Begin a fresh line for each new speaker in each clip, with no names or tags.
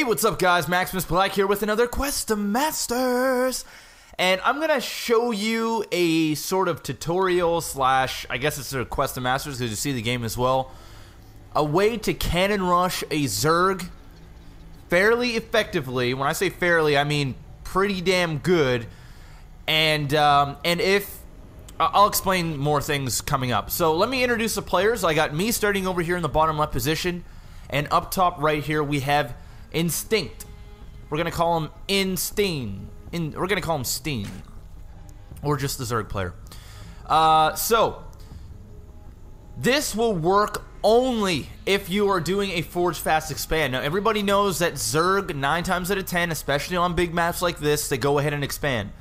Hey, what's up guys? MaximusBlack here with another Quest to Masters. And I'm going to show you a sort of tutorial slash, I guess it's a Quest to Masters because you see the game as well. A way to cannon rush a Zerg fairly effectively. When I say fairly, I mean pretty damn good. And if... I'll explain more things coming up. So let me introduce the players. I got me starting over here in the bottom left position. And up top right here we have Instinct. We're gonna call him We're gonna call him Steen, or just the Zerg player. So this will work only if you are doing a Forge Fast Expand. Now everybody knows that Zerg 9 times out of 10, especially on big maps like this, they go ahead and expand.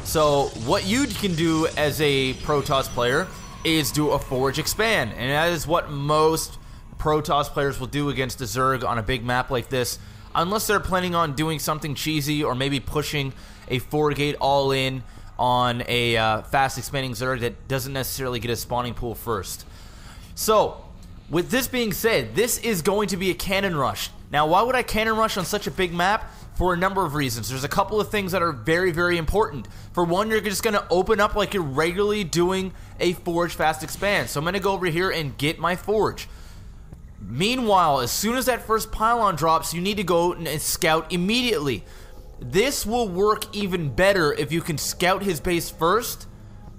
So what you can do as a Protoss player is do a Forge Expand, and that is what most Protoss players will do against a Zerg on a big map like this, unless they're planning on doing something cheesy or maybe pushing a 4-gate all-in on a fast expanding Zerg that doesn't necessarily get a spawning pool first. So, with this being said, this is going to be a cannon rush. Now, why would I cannon rush on such a big map? For a number of reasons. There's a couple of things that are very, very important. For one, you're just going to open up like you're regularly doing a Forge Fast Expand. So I'm going to go over here and get my Forge. Meanwhile, as soon as that first pylon drops, you need to go and scout immediately. This will work even better if you can scout his base first,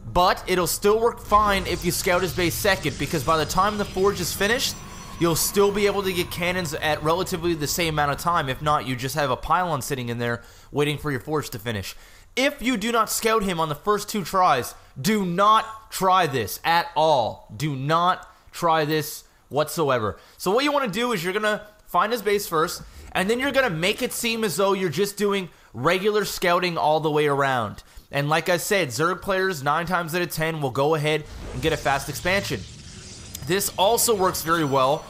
but it'll still work fine if you scout his base second, because by the time the Forge is finished, you'll still be able to get cannons at relatively the same amount of time. If not, you just have a pylon sitting in there waiting for your Forge to finish. If you do not scout him on the first 2 tries, do not try this at all. Do not try this whatsoever. So what you want to do is you're going to find his base first, and then you're going to make it seem as though you're just doing regular scouting all the way around. And like I said, Zerg players 9 times out of 10 will go ahead and get a fast expansion. This also works very well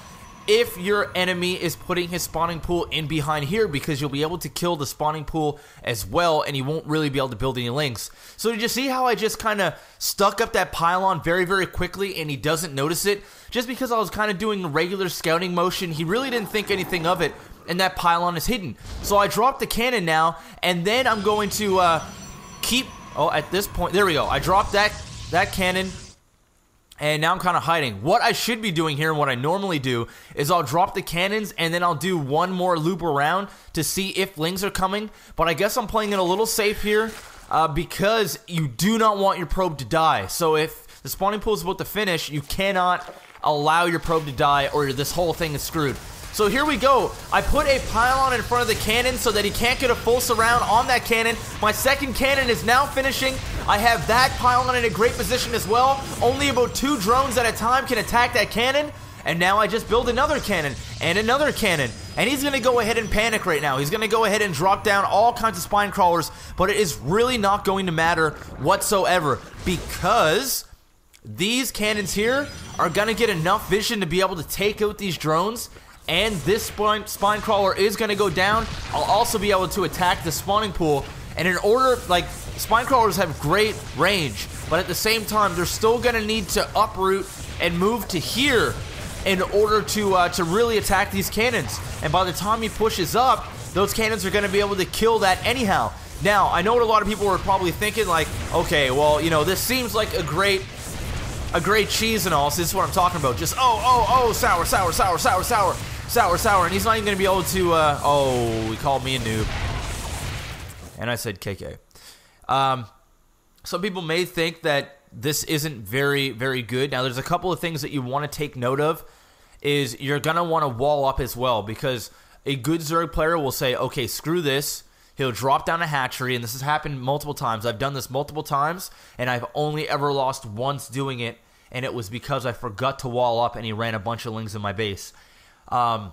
if your enemy is putting his spawning pool in behind here, because you'll be able to kill the spawning pool as well, and he won't really be able to build any links. So did you see how I just kind of stuck up that pylon very, very quickly and he doesn't notice it? Just because I was kind of doing regular scouting motion, he really didn't think anything of it, and that pylon is hidden. So I dropped the cannon now, and then I'm going to keep... Oh, at this point, there we go. I dropped that cannon, and now I'm kind of hiding. What I should be doing here, and what I normally do, is I'll drop the cannons, and then I'll do one more loop around to see if lings are coming. But I guess I'm playing it a little safe here, because you do not want your probe to die. So if the spawning pool is about to finish, you cannot allow your probe to die, or this whole thing is screwed. So here we go. I put a pylon in front of the cannon so that he can't get a full surround on that cannon. My second cannon is now finishing. I have that pylon in a great position as well. Only about 2 drones at a time can attack that cannon. And now I just build another cannon and another cannon. And he's going to go ahead and panic right now. He's going to go ahead and drop down all kinds of spine crawlers. But it is really not going to matter whatsoever, because these cannons here are going to get enough vision to be able to take out these drones. And this spine crawler is going to go down. I'll also be able to attack the spawning pool. And in order, like, spine crawlers have great range, but at the same time, they're still going to need to uproot and move to here in order to really attack these cannons. And by the time he pushes up, those cannons are going to be able to kill that anyhow. Now, I know what a lot of people are probably thinking, like, okay, well, you know, this seems like a great cheese and all, so this is what I'm talking about. Just, sour, and he's not even going to be able to, oh, he called me a noob. And I said KK. Some people may think that this isn't very, very good. Now, there's a couple of things that you want to take note of. Is you're going to want to wall up as well, because a good Zerg player will say, okay, screw this. He'll drop down a hatchery, and this has happened multiple times. I've done this multiple times, and I've only ever lost once doing it, and it was because I forgot to wall up and he ran a bunch of lings in my base. A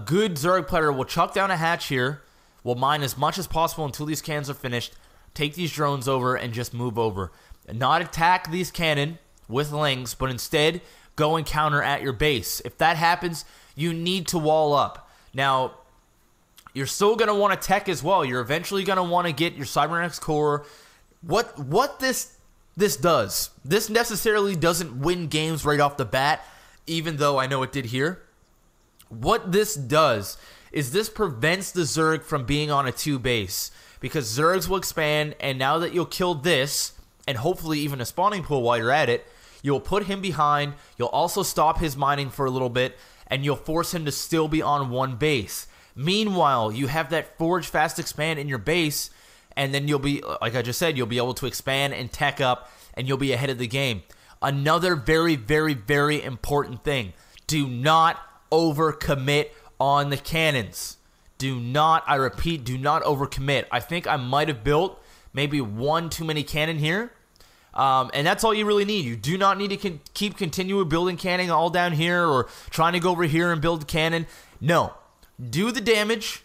good Zerg player will chuck down a hatch here, will mine as much as possible until these cannons are finished, take these drones over, and just move over. And not attack these cannon with lings, but instead go and counter at your base. If that happens, you need to wall up. Now, you're still going to want to tech as well. You're eventually going to want to get your cybernetics core. What this does, this necessarily doesn't win games right off the bat, even though I know it did here. What this does is this prevents the Zerg from being on a 2 base. Because Zergs will expand, and now that you'll kill this, and hopefully even a spawning pool while you're at it, you'll put him behind, you'll also stop his mining for a little bit, and you'll force him to still be on 1 base. Meanwhile, you have that Forge Fast Expand in your base, and then you'll be, like I just said, you'll be able to expand and tech up, and you'll be ahead of the game. Another very, very, very important thing. Do not overcommit on the cannons. Do not, I repeat, do not overcommit. I think I might have built maybe 1 too many cannon here. And that's all you really need. You do not need to keep continuing building cannon all down here or trying to go over here and build cannon. No. Do the damage,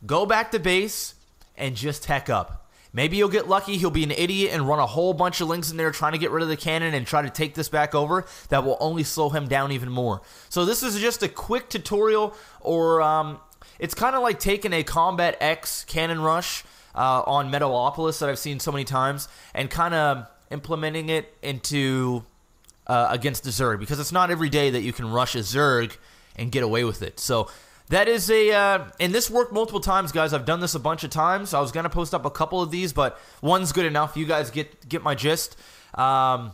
go back to base, and just tech up. Maybe you'll get lucky, he'll be an idiot and run a whole bunch of links in there trying to get rid of the cannon and try to take this back over. That will only slow him down even more. So this is just a quick tutorial, or it's kind of like taking a Combat X cannon rush on Metalopolis that I've seen so many times and kind of implementing it into against the Zerg, because it's not every day that you can rush a Zerg and get away with it. So that is and this worked multiple times, guys. I've done this a bunch of times. I was going to post up a couple of these, but one's good enough. You guys get my gist. Yeah,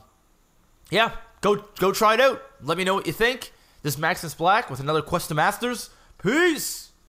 go try it out. Let me know what you think. This is MaximusBlack with another Quest of Masters. Peace!